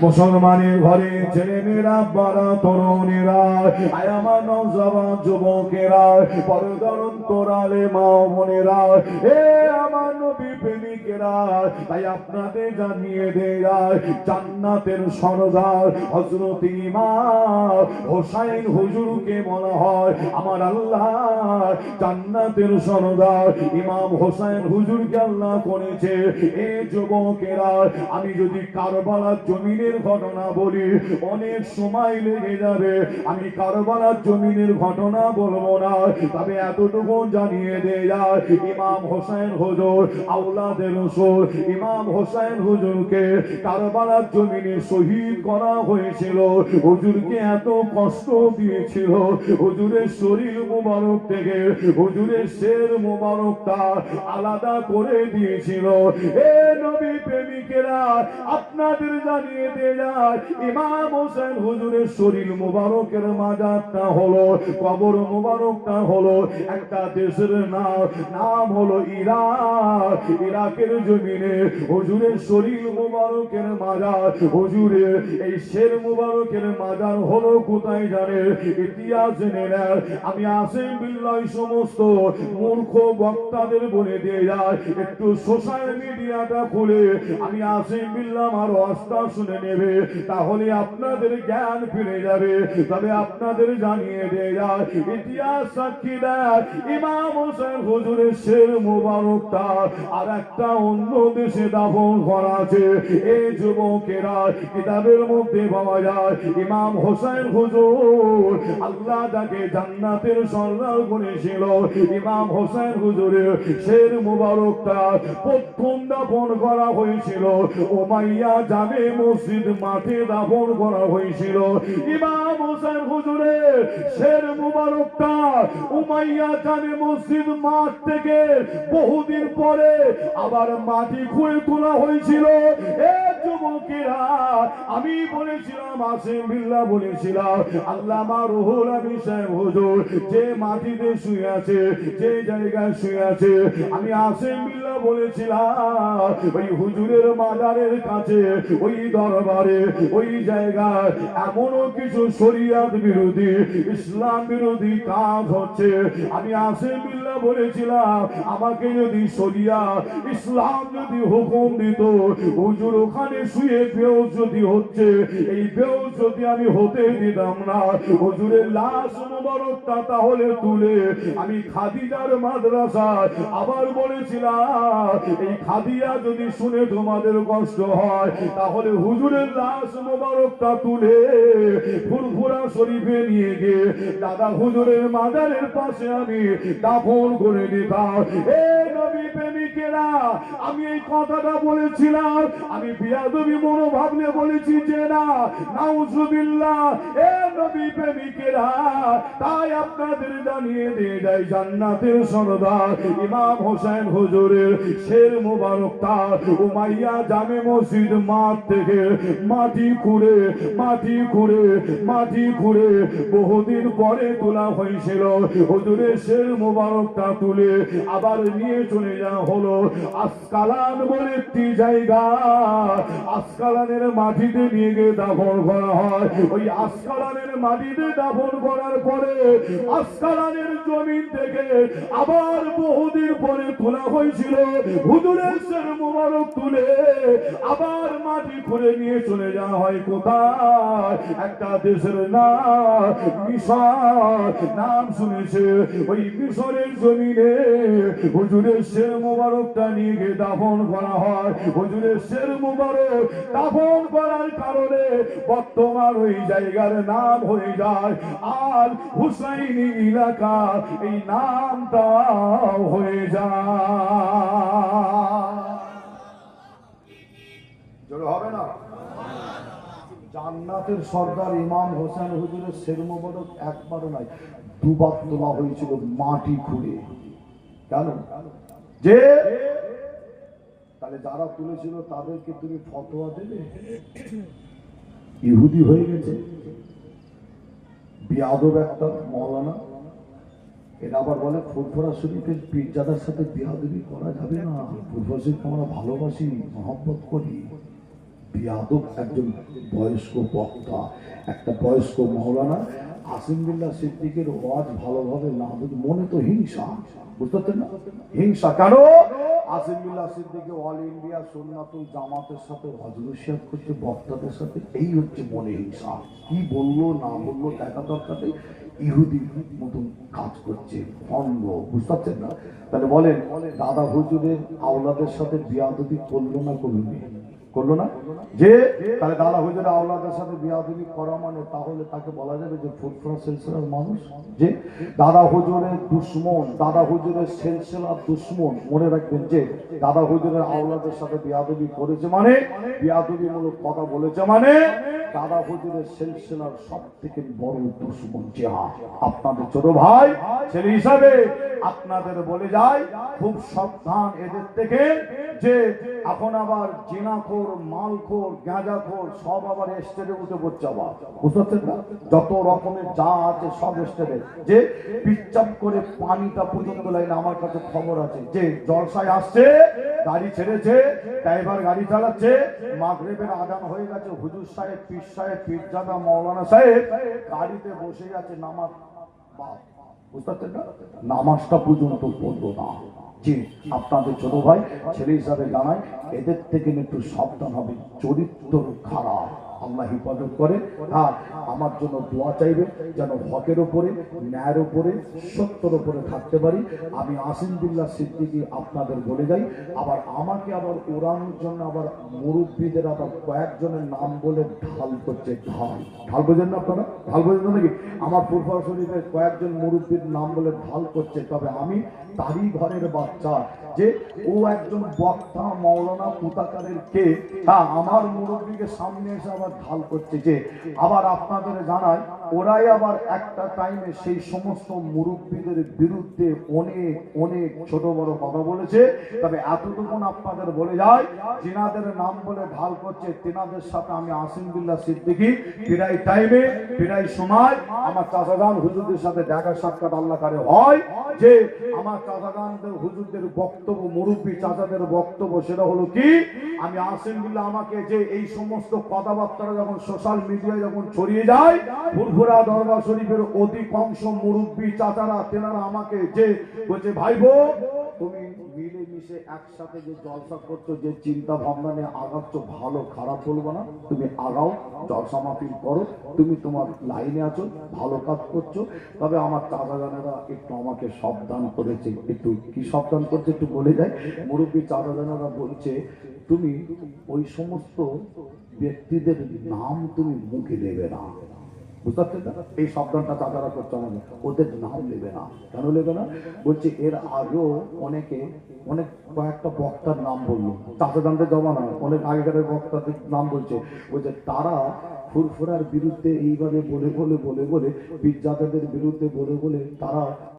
মুসলমানের ঘরে ছেলেমেয়েরা বড় তরুণেরা আয় আমার নওজওয়ান যুবকেরা পর্দার অন্তরালে মা বোনেরা এ আমার নবী প্রেমিকেরা তাই আপনাদের জানিয়ে দেয় জান্নাতের সরদার হযরত ইমাম হোসেন হুজুরকে বলা হয় আমার আল্লাহ জান্নাতের সরদার ইমাম হোসেন হুজুরকে আল্লাহ করেছে। এ যুবকেরা আমি যদি কারবালার জমিনের ঘটনা বলি অনেক সময় লেগে যাবে, আমি কারবালার জমিনের ঘটনা বলবো না, তবে এতটুকু জানিয়ে দেয় ইমাম হোসেন হুজুর আওলাদে রাসূল ইমাম হোসেন হুজুরকে কারবালার জমিনে শহীদ করা হয়েছিল। হুজুরকে এত কষ্ট দিয়েছিল, হুজুরের শরীর মুবারক থেকে হুজুরের শের মুবারকটা আলাদা করে দিয়েছিল। এ নবী প্রেমিকেরা আপনাদের জানিয়ে দিয়ে যায় ইমাম হোসেন হুজুরের শরীর মুবারকের মাজারটা হলো কবর মুবারকটা হলো একটা দেশের নাম হলো ইরাক। ইরাকের জমিনে হুজুরের শরীর মুবারকের মাজার, হুজুরের এই শের মুবারকের মাজার হলো কোথায় জানে? ইতিহাস জেনে নেন। আমি আসিম বিল্লাহ সমস্ত মূর্খ বক্তাদের বলে দিয়ে যায় একটু সোশ্যাল মিডিয়াটা খুলে আমি আসিম বিল্লাহ আমার ওয়াজটা শুনে নেবে, তাহলে আপনাদের জ্ঞান ফিরে যাবে। তবে আপনাদের জানিয়ে দিয়ে যায় ইতিহাস সাক্ষী দেয় ইমাম হোসেন হুজুরের শের মুবারকটা আর একটা অন্য দেশে দাফন করা আছে। এই যুবকেরা কিতাবের মধ্যে পাওয়া যায় ইমাম হোসেন হুজুর আল্লাহ তাকে জান্নাতের সরদার করেছিল। ইমাম হোসেন হুজুরের শের মুবারকটা প্রথম দাফন করা হয়েছিল উমাইয়া জামে মসজিদ মাঠে দাফন করা হয়েছিল। ইমাম হোসেন হুজুরের শের মুবারকটা উমাইয়া জামে মসজিদ মাঠ থেকে বহুদিন পরে আবার মাটি খুঁড়ে তোলা হয়েছিল। এ যুবকেরা আমি বলেছিলাম আসিম বিল্লাহ বলেছিলাম আল্লামা রুহুল আমিন সাহেব হুজুর যে মাটিতে শুয়ে আছে যে জায়গায় শুয়ে আছে আমি আসিম বিল্লাহ বলেছিলাম ওই হুজুরের মাজারের কাছে ওই দরবারে ওই জায়গায় এমনও কিছু শরিয়ত বিরোধী ইসলাম বিরোধী কাজ হচ্ছে। আমি আসিম বিল্লাহ বলেছিলাম আমাকে যদি শরিয়া ইসলাম যদি হুকুম দিত হুজুর ওখানে শুয়ে বেউজ্জতি হচ্ছে এই বেউজ্জতি আমি হতে দিতাম না। হুজুরের লাশ মুবারকটা তাহলে তুলে আমি খাদিজার মাদ্রাসায় আবার বলেছিলাম এই খাদিজা যদি শুনে তোমাদের কষ্ট হয় তাহলে হুজুরের লাশ মুবারকটা তুলে ফুরফুরা শরীফে নিয়ে গিয়ে দাদা হুজুরের মাজারের পাশে আমি দাফন করে দিতাম। এ নবী প্রেমিকেরা আমি এই কথাটা বলেছিলাম আমি বিয়াদবি মনোভাব নিয়ে বলেছি যে না নাউজুবিল্লাহ। এ নবী প্রেমিকেরা তাই আপনাদের জানিয়ে দিয়ে যায় জান্নাতের সরদার ইমাম হোসেন হুজুরের শের মুবারকটা উমাইয়া জামে মসজিদ মাঠ থেকে মাটি খুঁড়ে বহুদিন পরে তোলা হয়েছিল। হুজুরের শের মুবারকটা তুলে আবার নিয়ে চলে যাওয়া হলো আসকালান বলে একটি জায়গা। আসকালানের মাটিতে নিয়ে গিয়ে দাফন করা হয়। ওই আসকালানের মাটিতে দাফন করার পরে আসকালানের জমিন থেকে আবার বহুদিন পরে তোলা হয়েছিল হুজুরের শের মুবারক তুলে আবার মাটি খুঁড়ে নিয়ে চলে যাওয়া হয় কোথায়? একটা দেশের নাম মিশর, নাম শুনেছে? ওই মিশরের জমিনে হুজুরের শের মুবারকটা নিয়ে গিয়ে দাফন করা হয়। হুজুরের শের মুবারক দাফন করার কারণে বর্তমান ওই জায়গার নাম হয়ে যায় আল হুসাইনি এলাকা, এই নামটা হয়ে যায়। জোরে হবে না? জান্নাতের সরদার ইমাম হোসেন হুজুরের শের মুবারক একবার নয় দুবার তোলা হয়েছিল মাটি খুঁড়ে। কেন? যে তাহলে যারা তুলেছিল তাদেরকে তুমি ফতোয়া দেবে ইহুদি হয়ে গেছে বিয়াদব একটা মওলানা। এরা আবার বলে ফুরফুরা শরীফের পীরজাদার সাথে বিয়াদবি করা যাবে না, ফুরফুরা শরীফকে আমরা ভালোবাসি মহব্বত করি। বিয়াদব একজন বয়স্ক বক্তা, একটা বয়স্ক মৌলানা আসিম বিল্লাহ সিদ্দিকের ওয়াজ ভালোভাবে না বুঝে মনে তো হিংসা, বুঝতে পারছেন না? হিংসা কেন? আসিম বিল্লাহ সিদ্দিকে অল ইন্ডিয়া সুন্নাতুল জামাতের সাথে হজরত করছে বক্তাদের সাথে, এই হচ্ছে মনে হিংসা। কি বললো না বললো দেখা দরকার নেই, ইহুদির মতন কাজ করছে, ভণ্ড, বুঝতে পারছেন না? তাহলে বলেন দাদা হুজুরের আওলাদের সাথে বিয়াদবি করলো না করলো? করলো না? যে তাহলে দাদা হুজুরের আওলাদের সাথে বিয়াদবি করা মানে তাহলে তাকে বলা যাবে যে ফুরফুরা সিলসিলার মানুষ, যে দাদা হুজুরের দুশ্মন, দাদা হুজুরের সিলসিলার দুশ্মন। মনে রাখবেন যে দাদা হুজুরের আওলাদের সাথে বিয়াদবি করেছে মানে, বিয়াদবিমূলক কথা বলেছে মানে দাদা হুজুরের সিলসিলার সব থেকে বড় দুশ্মন জিহাদ। আপনাদের ছোট ভাই ছেলে হিসাবে আপনাদের বলে যায় খুব সাবধান এদের থেকে, যে এখন আবার জিনাখোর, মালখোর, গাঁজাখোর সব আবার স্টেজে উঠে পড়ছে আবার, বুঝতে পারছেন না? যত রকমের যা আছে সব স্টেজে, যে পিচ্চাপ করে পানিটা পর্যন্ত লাইন। আমার কাছে খবর আছে যে জলসায় আসছে, গাড়ি ছেড়েছে, ড্রাইভার গাড়ি চালাচ্ছে, মাগরিবের আজান হয়ে গেছে, হুজুর সাহেব, পীর সাহেব, পীরজাদা, মাওলানা সাহেব গাড়িতে বসে আছে, নামাজ, বুঝতে পারছেন না? নামাজটা পর্যন্ত পড়লো না। জি, আপনাদের ছোট ভাই ছেলে হিসাবে জানায় এদের থেকে একটু সাবধান হবে, চরিত্র খারাপ। আল্লাহ হিফাজত করে। আর আমার জন্য দোয়া চাইবে যেন হকের ওপরে, ন্যায়ের ওপরে, সত্যের ওপরে থাকতে পারি। আমি আসিম বিল্লাহ সিদ্দিকী আপনাদের বলে যাই। আবার আমাকে আবার ওড়ানোর জন্য আবার মুরব্বীদের আবার কয়েকজনের নাম বলে ঢাল করছে, ঢাল। ঢাল বোঝেন না আপনারা? ঢাল বোঝেন না নাকি? আমার ফুরফুরা শরীফের কয়েকজন মুরব্বীর নাম বলে ঢাল করছে, তবে আমি তারই ঘরের বাচ্চা, যে ও একজন বক্তা মৌলানা পুতাকারের কে, হ্যাঁ, আমার মুরব্বীকে সামনে এসে আবার ঢাল করছে। যে আবার আপনাদের জানায় ওরাই আবার একটা টাইমে সেই সমস্ত মুরব্বীদের বিরুদ্ধে অনেক অনেক ছোট বড় কথা বলেছে। তবে এতটুকুন আপনাদের বলে যায়, যিনাদের নাম বলে ঢাল করছে তিনাদের সাথে আমি আসিম বিল্লাহ সিদ্দিকী প্রায় টাইমে, প্রায় সময় আমার চাচাজান হুজুরদের সাথে দেখা সাক্ষাৎ আল্লাহ করে হয়। যে আমার চাচাজানদের হুজুরদের বক্তব্য, মুরব্বী চাচাদের বক্তব্য, সেটা হলো কি, আমি আসিম বিল্লাহ আমাকে যে এই সমস্ত কথাবার্তা যখন সোশ্যাল মিডিয়ায় যখন ছড়িয়ে যায়, ফুরফুরা দরবার শরীফের অধিকাংশ মুরব্বী চাচারা তেনারা আমাকে যে বলছে, ভাইবো তুমি মিলেমিশে একসাথে যে জলসা করছো, যে চিন্তা ভাবনা নিয়ে আগাচ্ছ, ভালো খারাপ বলবো না, তুমি আগাও, জলসা মাহফিল করো, তুমি তোমার লাইনে আছো, ভালো কাজ করছো। তবে আমার চাচাজানেরা একটু আমাকে সাবধান করেছে। একটু কি সাবধান করছে একটু বলে যায়। মুরব্বী চাচাজানেরা বলছে, তুমি ওই সমস্ত ব্যক্তিদের নাম তুমি মুখে নেবে না, বুঝতে পারছেন না? এই সাবধানটা চাচারা করছে আমাদের, ওদের নাম নেবে না। কেন নেবে না? বলছে এর আগেও অনেকে অনেক কয়েকটা বক্তার নাম বললো, চাচাজানদের জমানা অনেক আগেকার বক্তাদের নাম বলছে, বলছে তারা ফুরফুরার বিরুদ্ধে এইভাবে বলে বলে বলে বলে, পীরজাদাদের বিরুদ্ধে বলে বলে তারা